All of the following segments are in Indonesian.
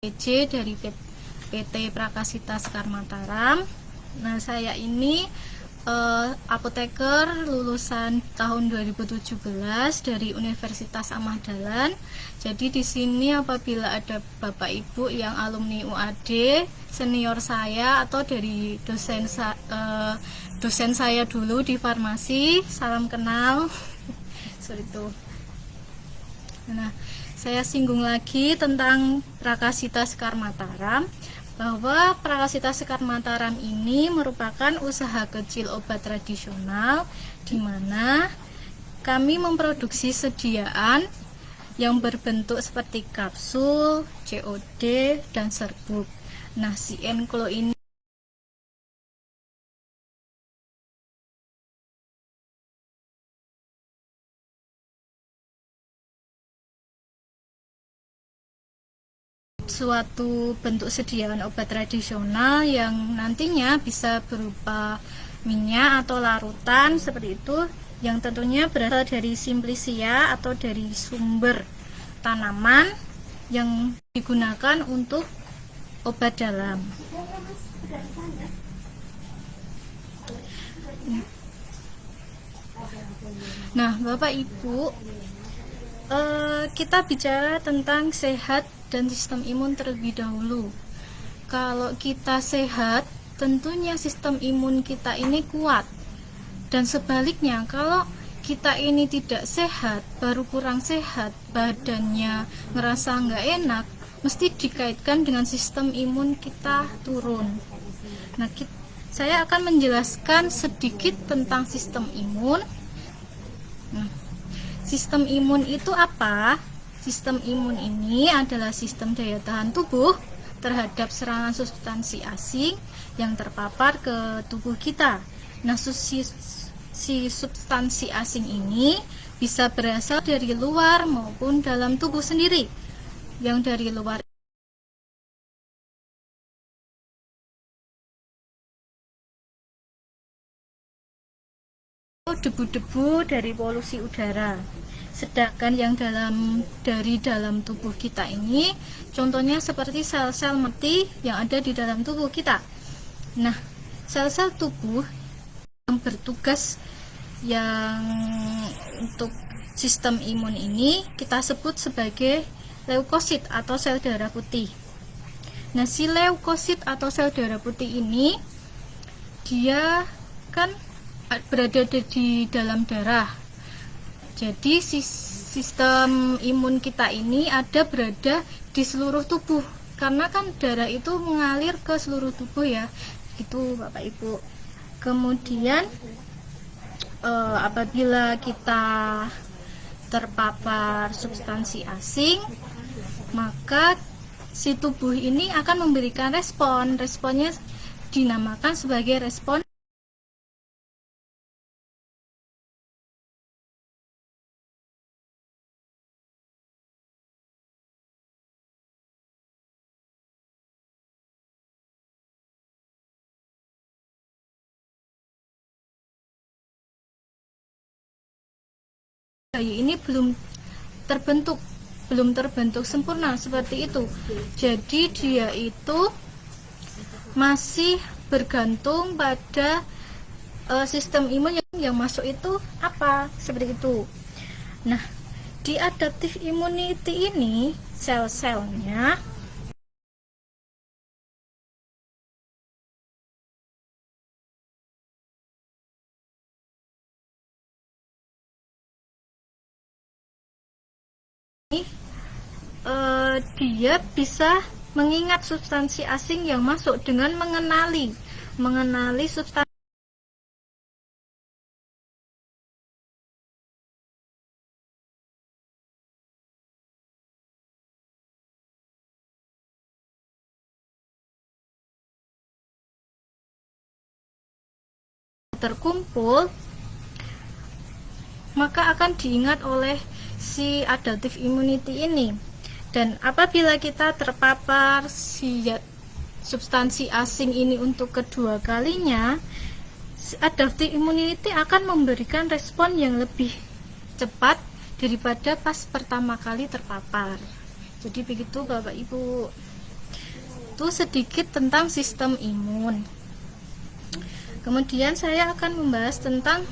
PJ dari PT Prakasita Sekar Mataram. Nah, saya ini apoteker lulusan tahun 2017 dari Universitas Ahmad Dahlan. Jadi di sini apabila ada Bapak Ibu yang alumni UAD, senior saya atau dari dosen saya dulu di farmasi, salam kenal. Seperti itu. Nah, saya singgung lagi tentang Prakasita Sekar Mataram, bahwa Prakasita Sekar Mataram ini merupakan usaha kecil obat tradisional di mana kami memproduksi sediaan yang berbentuk seperti kapsul, COD, dan serbuk. Nah, si Enclo ini suatu bentuk sediaan obat tradisional yang nantinya bisa berupa minyak atau larutan seperti itu, yang tentunya berasal dari simplicia atau dari sumber tanaman yang digunakan untuk obat dalam. Nah, Bapak Ibu, kita bicara tentang sehat dan sistem imun terlebih dahulu. Kalau kita sehat, tentunya sistem imun kita ini kuat. Dan sebaliknya, kalau kita ini tidak sehat, baru kurang sehat, badannya ngerasa nggak enak, mesti dikaitkan dengan sistem imun kita turun. Nah, saya akan menjelaskan sedikit tentang sistem imun. Nah, sistem imun itu apa? Sistem imun ini adalah sistem daya tahan tubuh terhadap serangan substansi asing yang terpapar ke tubuh kita. Nah, si substansi asing ini bisa berasal dari luar maupun dalam tubuh sendiri. Yang dari luar debu-debu dari polusi udara. Sedangkan yang dari dalam tubuh kita ini, contohnya seperti sel-sel mati yang ada di dalam tubuh kita. Nah, sel-sel tubuh yang bertugas yang untuk sistem imun ini kita sebut sebagai leukosit atau sel darah putih. Nah, si leukosit atau sel darah putih ini dia kan berada di dalam darah. Jadi sistem imun kita ini berada di seluruh tubuh, karena kan darah itu mengalir ke seluruh tubuh ya, itu Bapak Ibu. Kemudian apabila kita terpapar substansi asing, maka si tubuh ini akan memberikan respon. Responnya dinamakan sebagai respon bayi ini belum terbentuk sempurna seperti itu. Jadi dia itu masih bergantung pada sistem imun yang masuk itu apa, seperti itu. Nah, di adaptive immunity ini sel-selnya dia bisa mengingat substansi asing yang masuk dengan mengenali substansi terkumpul, maka akan diingat oleh si adaptive immunity ini. Dan apabila kita terpapar si substansi asing ini untuk kedua kalinya, adaptive immunity akan memberikan respon yang lebih cepat daripada pas pertama kali terpapar. Jadi begitu Bapak Ibu. itu sedikit tentang sistem imun. Kemudian saya akan membahas tentang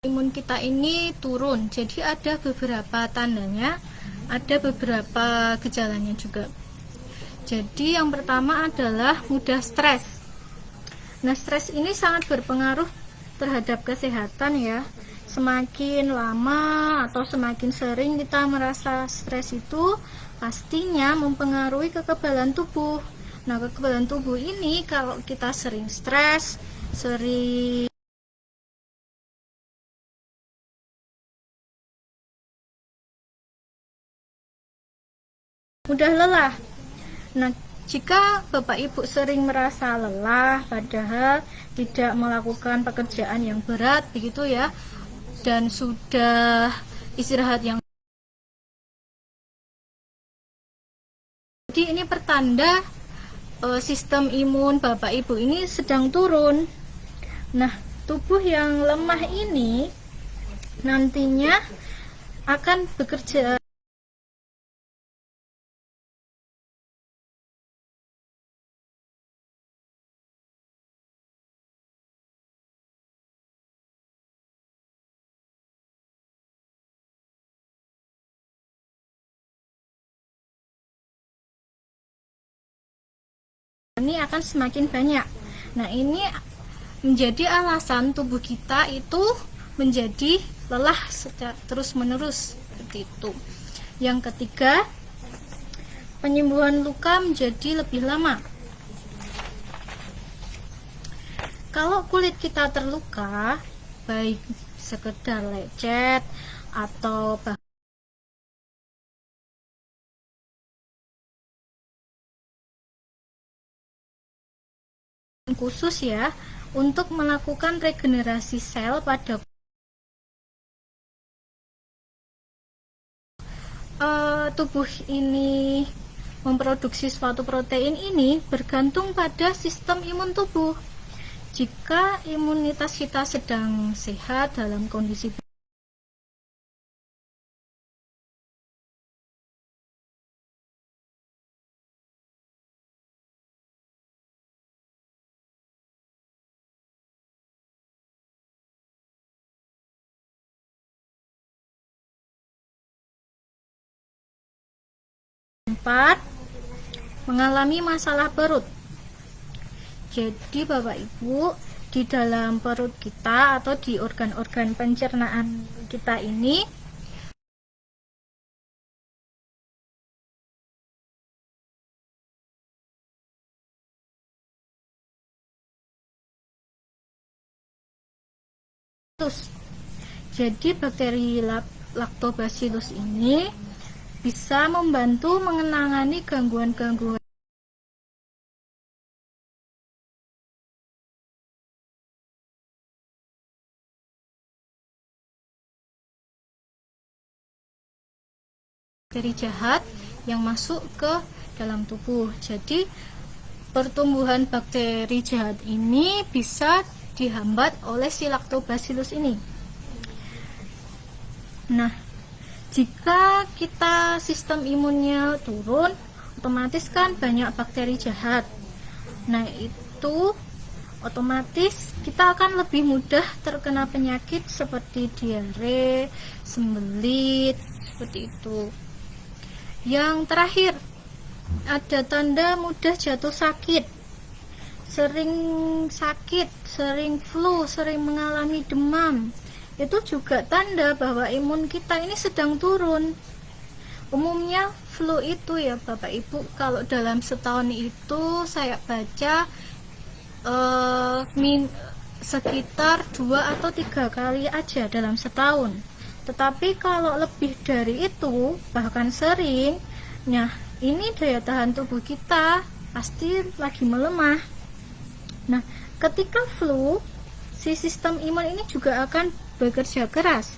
imun kita ini turun. Jadi ada beberapa tandanya, ada beberapa gejalanya juga. Jadi yang pertama adalah mudah stres. Nah, stres ini sangat berpengaruh terhadap kesehatan ya. Semakin lama atau semakin sering kita merasa stres itu pastinya mempengaruhi kekebalan tubuh. Nah, kekebalan tubuh ini kalau kita sering stres, sering mudah lelah. Nah, jika Bapak Ibu sering merasa lelah padahal tidak melakukan pekerjaan yang berat begitu ya, dan sudah istirahat yang, jadi ini pertanda sistem imun Bapak Ibu ini sedang turun. Nah, tubuh yang lemah ini nantinya akan bekerja ini akan semakin banyak. Nah, ini menjadi alasan tubuh kita itu menjadi lelah secara terus-menerus seperti itu. Yang ketiga, penyembuhan luka menjadi lebih lama. Kalau kulit kita terluka, baik sekedar lecet atau khusus ya untuk melakukan regenerasi sel pada tubuh ini memproduksi suatu protein ini bergantung pada sistem imun tubuh. Jika imunitas kita sedang sehat dalam kondisi mengalami masalah perut. Jadi Bapak Ibu, di dalam perut kita atau di organ-organ pencernaan kita ini jadi bakteri Lactobacillus ini bisa membantu menangani gangguan-gangguan bakteri jahat yang masuk ke dalam tubuh. Jadi pertumbuhan bakteri jahat ini bisa dihambat oleh si Lactobacillus ini. Nah, jika kita sistem imunnya turun, otomatis kan banyak bakteri jahat. Nah, itu otomatis kita akan lebih mudah terkena penyakit seperti diare, sembelit, seperti itu. Yang terakhir, ada tanda mudah jatuh sakit. Sering flu, sering mengalami demam. Itu juga tanda bahwa imun kita ini sedang turun. Umumnya flu itu ya Bapak Ibu, kalau dalam setahun itu saya baca sekitar 2 atau 3 kali aja dalam setahun. Tetapi kalau lebih dari itu, bahkan sering, nah ini daya tahan tubuh kita pasti lagi melemah. Nah, ketika flu, si sistem imun ini juga akan bekerja keras.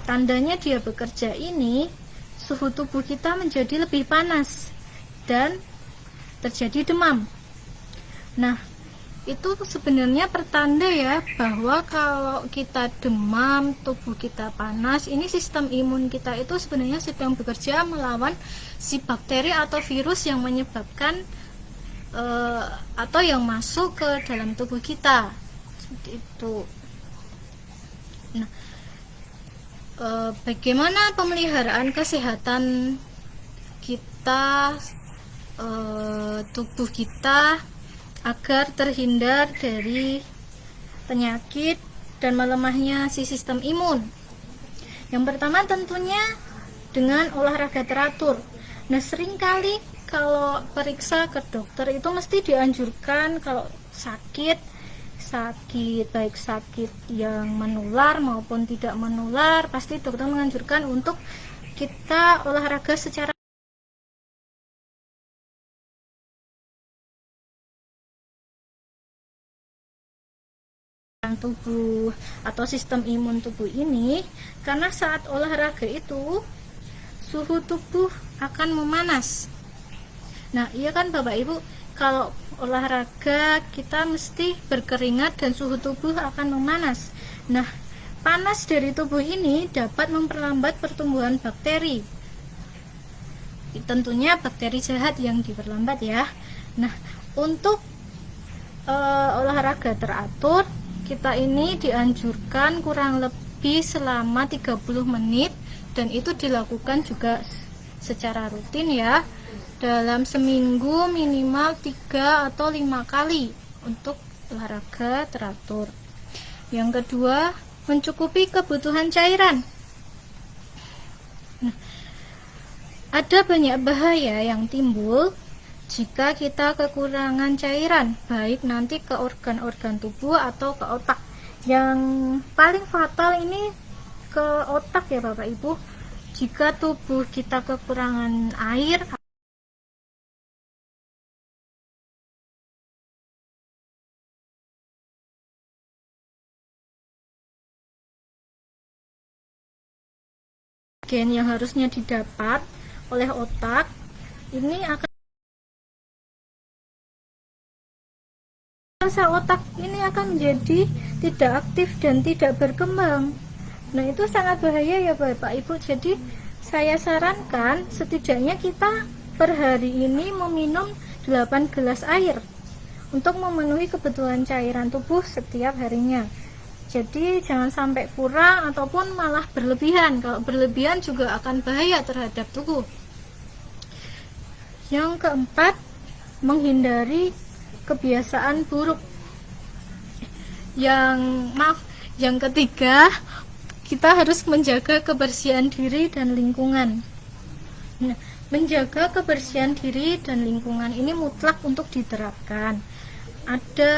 Tandanya dia bekerja ini, suhu tubuh kita menjadi lebih panas dan terjadi demam. Nah, itu sebenarnya pertanda ya bahwa kalau kita demam, tubuh kita panas, ini sistem imun kita itu sebenarnya sedang bekerja melawan si bakteri atau virus yang menyebabkan atau yang masuk ke dalam tubuh kita. Seperti itu. Nah, bagaimana pemeliharaan kesehatan kita, tubuh kita agar terhindar dari penyakit dan melemahnya si sistem imun? Yang pertama tentunya dengan olahraga teratur. Nah, seringkali kalau periksa ke dokter itu mesti dianjurkan kalau sakit baik sakit yang menular maupun tidak menular, pasti dokter menganjurkan untuk kita olahraga secara tubuh atau sistem imun tubuh ini, karena saat olahraga itu suhu tubuh akan memanas. Nah, iya kan Bapak Ibu, kalau olahraga kita mesti berkeringat dan suhu tubuh akan memanas. Nah, panas dari tubuh ini dapat memperlambat pertumbuhan bakteri. Tentunya bakteri jahat yang diperlambat ya. Nah, untuk olahraga teratur, kita ini dianjurkan kurang lebih selama 30 menit dan itu dilakukan juga secara rutin ya, dalam seminggu minimal 3 atau 5 kali untuk olahraga teratur. Yang kedua, mencukupi kebutuhan cairan. Nah, ada banyak bahaya yang timbul jika kita kekurangan cairan, baik nanti ke organ-organ tubuh atau ke otak. Yang paling fatal ini ke otak ya Bapak Ibu. Jika tubuh kita kekurangan air, gen yang harusnya didapat oleh otak ini akan otak ini akan menjadi tidak aktif dan tidak berkembang. Nah, itu sangat bahaya ya Bapak Ibu. Jadi saya sarankan setidaknya kita per hari ini meminum 8 gelas air untuk memenuhi kebutuhan cairan tubuh setiap harinya. Jadi jangan sampai kurang ataupun malah berlebihan. Kalau berlebihan juga akan bahaya terhadap tubuh. Yang keempat, menghindari kebiasaan buruk. Yang ketiga, kita harus menjaga kebersihan diri dan lingkungan. Nah, menjaga kebersihan diri dan lingkungan ini mutlak untuk diterapkan. Ada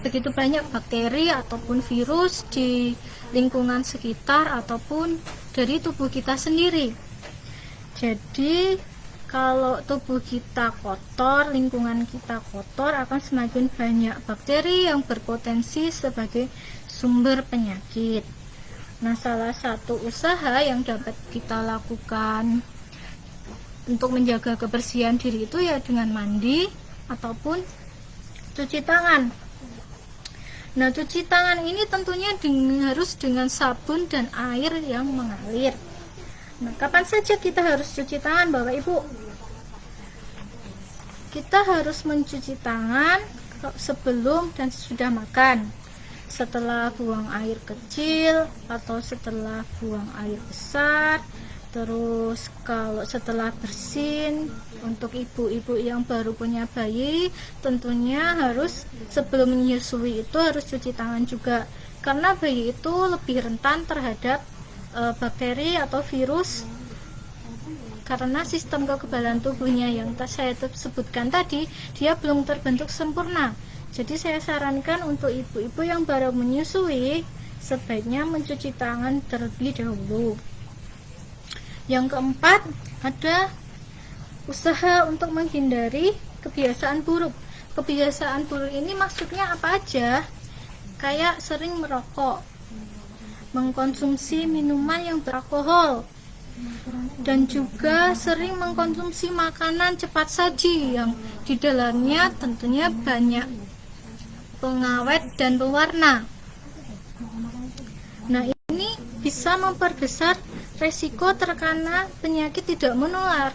begitu banyak bakteri ataupun virus di lingkungan sekitar ataupun dari tubuh kita sendiri. Jadi kalau tubuh kita kotor, lingkungan kita kotor, akan semakin banyak bakteri yang berpotensi sebagai sumber penyakit. Nah, salah satu usaha yang dapat kita lakukan untuk menjaga kebersihan diri itu ya dengan mandi ataupun cuci tangan. Nah, cuci tangan ini tentunya harus dengan sabun dan air yang mengalir. Nah, kapan saja kita harus cuci tangan Bapak Ibu? Kita harus mencuci tangan sebelum dan sesudah makan, setelah buang air kecil atau setelah buang air besar. Terus kalau setelah bersin, untuk ibu-ibu yang baru punya bayi tentunya harus sebelum menyusui itu harus cuci tangan juga, karena bayi itu lebih rentan terhadap bakteri atau virus karena sistem kekebalan tubuhnya yang saya sebutkan tadi dia belum terbentuk sempurna. Jadi saya sarankan untuk ibu-ibu yang baru menyusui sebaiknya mencuci tangan terlebih dahulu. Yang keempat, ada usaha untuk menghindari kebiasaan buruk. Kebiasaan buruk ini maksudnya apa aja? Kayak sering merokok, mengkonsumsi minuman yang beralkohol, dan juga sering mengkonsumsi makanan cepat saji yang di dalamnya tentunya banyak pengawet, dan pewarna. Nah, ini bisa memperbesar resiko terkena penyakit tidak menular,